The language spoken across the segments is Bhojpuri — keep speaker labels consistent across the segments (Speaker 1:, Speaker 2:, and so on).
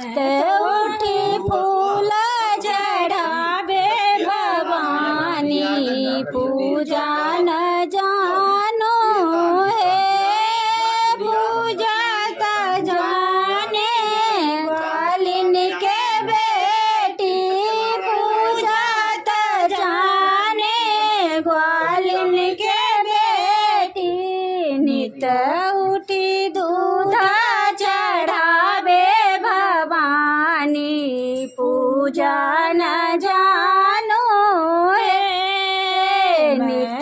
Speaker 1: नित उठी फूल चढ़ावे भवानी पूजा न जानो है पूजा त जाने कालिन के बेटी पूजा त जाने ग्वालिन के बेटी नित उठी दूध चढ़ावे भवानी पूजा न जानो है नित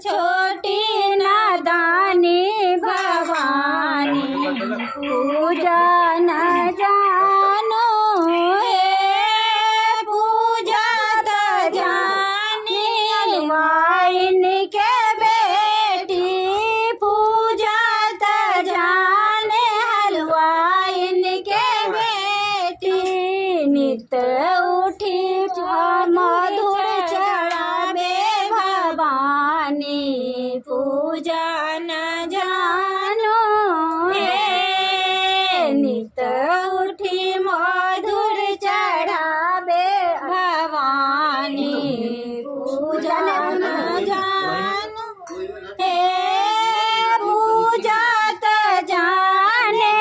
Speaker 1: छोटी नादानी भवानी पूजा न जानो है पूजा त जानी वाइन के बेटी पूजा त जाने हलवाइन के बेटी नित उठी मधुर चढ़ावे भवानी पूजा न जानो है नित उठी मधुर चढ़ावे भवानी पूजा न जानो हे पूजा त जाने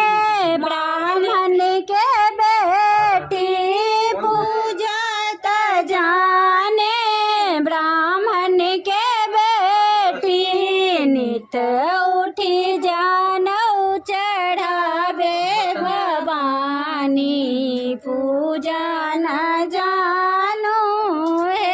Speaker 1: ब्राह्मण के बेटी पूजा त जाने ब्राह्मण के बेटी नित उठी जानौ चढ़ावे भवानी पूजा न जानो है।